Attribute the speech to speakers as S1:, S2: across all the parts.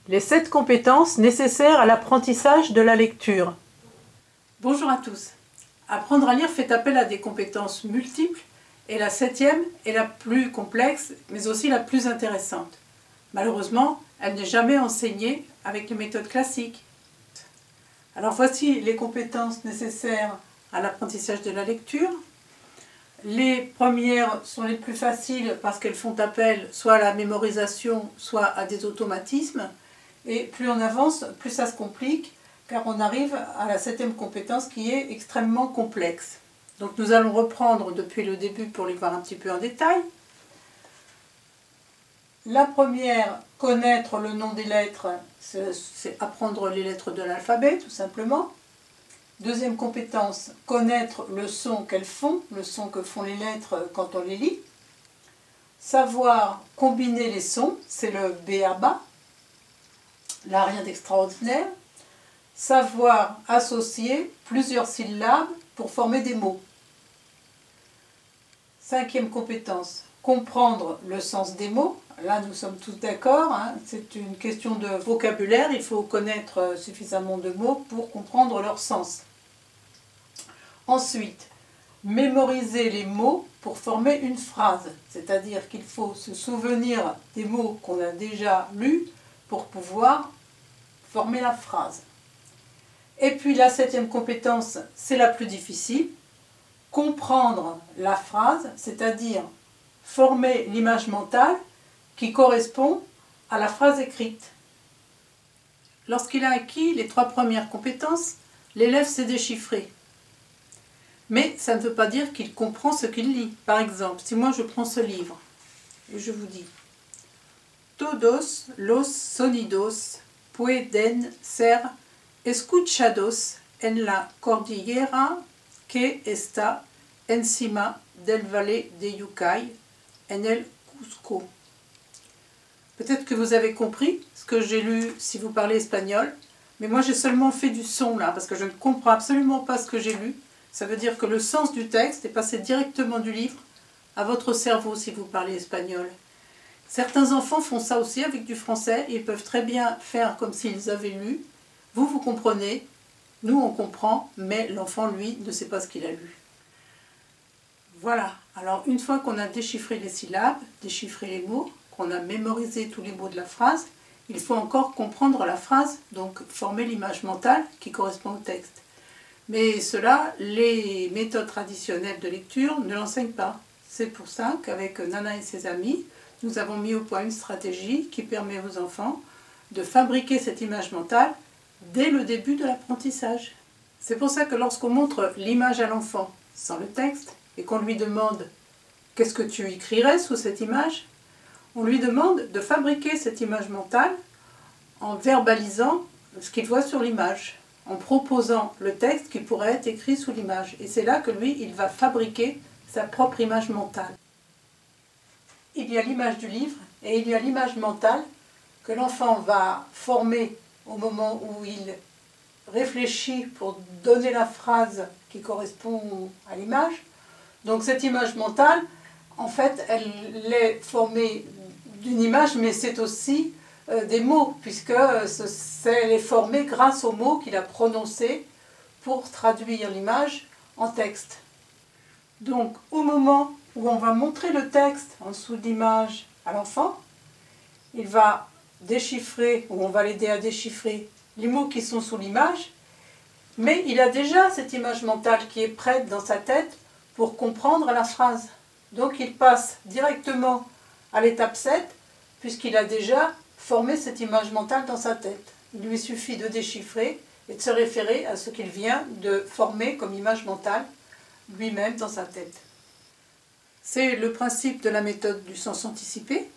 S1: Les 7 compétences nécessaires à l'apprentissage de la lecture. Bonjour à tous. Apprendre à lire fait appel à des compétences multiples et la 7e est la plus complexe mais aussi la plus intéressante. Malheureusement, elle n'est jamais enseignée avec les méthodes classiques. Alors voici les compétences nécessaires à l'apprentissage de la lecture. Les premières sont les plus faciles parce qu'elles font appel soit à la mémorisation, soit à des automatismes. Et plus on avance, plus ça se complique, car on arrive à la 7e compétence qui est extrêmement complexe. Donc nous allons reprendre depuis le début pour les voir un petit peu en détail. La première, connaître le nom des lettres, c'est apprendre les lettres de l'alphabet, tout simplement. Deuxième compétence, connaître le son qu'elles font, le son que font les lettres quand on les lit. Savoir combiner les sons, c'est le b.a.-ba. Là, rien d'extraordinaire. Savoir associer plusieurs syllabes pour former des mots. 5e compétence, comprendre le sens des mots. Là, nous sommes tous d'accord, hein, c'est une question de vocabulaire, il faut connaître suffisamment de mots pour comprendre leur sens. Ensuite, mémoriser les mots pour former une phrase, c'est-à-dire qu'il faut se souvenir des mots qu'on a déjà lus pour pouvoir former la phrase. Et puis la 7e compétence, c'est la plus difficile, comprendre la phrase, c'est-à-dire former l'image mentale qui correspond à la phrase écrite. Lorsqu'il a acquis les 3 premières compétences, l'élève sait déchiffrer. Mais ça ne veut pas dire qu'il comprend ce qu'il lit. Par exemple, si moi je prends ce livre et je vous dis « Todos los sonidos pueden ser escuchados en la cordillera que está encima del valle de Yucay en el Cusco ». Peut-être que vous avez compris ce que j'ai lu si vous parlez espagnol, mais moi j'ai seulement fait du son là, parce que je ne comprends absolument pas ce que j'ai lu. Ça veut dire que le sens du texte est passé directement du livre à votre cerveau si vous parlez espagnol. Certains enfants font ça aussi avec du français, ils peuvent très bien faire comme s'ils avaient lu. Vous comprenez, nous on comprend, mais l'enfant lui ne sait pas ce qu'il a lu. Voilà, alors une fois qu'on a déchiffré les syllabes, déchiffré les mots, qu'on a mémorisé tous les mots de la phrase, il faut encore comprendre la phrase, donc former l'image mentale qui correspond au texte. Mais cela, les méthodes traditionnelles de lecture ne l'enseignent pas. C'est pour ça qu'avec Nana et ses amis, nous avons mis au point une stratégie qui permet aux enfants de fabriquer cette image mentale dès le début de l'apprentissage. C'est pour ça que lorsqu'on montre l'image à l'enfant sans le texte et qu'on lui demande « qu'est-ce que tu écrirais sous cette image ?», on lui demande de fabriquer cette image mentale en verbalisant ce qu'il voit sur l'image, en proposant le texte qui pourrait être écrit sous l'image. Et c'est là que lui, il va fabriquer sa propre image mentale. Il y a l'image du livre et il y a l'image mentale que l'enfant va former au moment où il réfléchit pour donner la phrase qui correspond à l'image. Donc cette image mentale, en fait, elle est formée d'une image, mais c'est aussi des mots, puisque elle est formée grâce aux mots qu'il a prononcés pour traduire l'image en texte. Donc, au moment où on va montrer le texte en dessous de l'image à l'enfant, il va déchiffrer, ou on va l'aider à déchiffrer les mots qui sont sous l'image, mais il a déjà cette image mentale qui est prête dans sa tête pour comprendre la phrase. Donc, il passe directement à l'étape 7, puisqu'il a déjà formé cette image mentale dans sa tête. Il lui suffit de déchiffrer et de se référer à ce qu'il vient de former comme image mentale lui-même dans sa tête. C'est le principe de la méthode du sens anticipé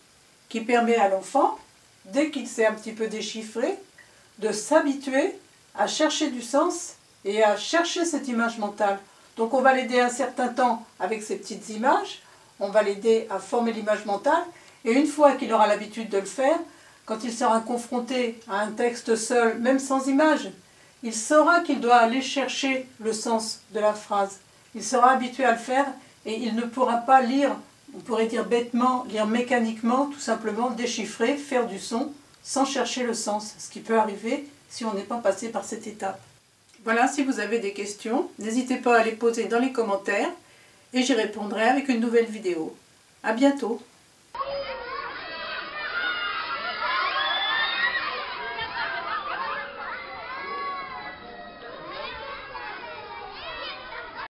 S1: qui permet à l'enfant, dès qu'il s'est un petit peu déchiffré, de s'habituer à chercher du sens et à chercher cette image mentale. Donc on va l'aider un certain temps avec ces petites images, on va l'aider à former l'image mentale, et une fois qu'il aura l'habitude de le faire, quand il sera confronté à un texte seul, même sans image, il saura qu'il doit aller chercher le sens de la phrase. Il sera habitué à le faire et il ne pourra pas lire, on pourrait dire bêtement, lire mécaniquement, tout simplement déchiffrer, faire du son, sans chercher le sens, ce qui peut arriver si on n'est pas passé par cette étape. Voilà, si vous avez des questions, n'hésitez pas à les poser dans les commentaires et j'y répondrai avec une nouvelle vidéo. À bientôt!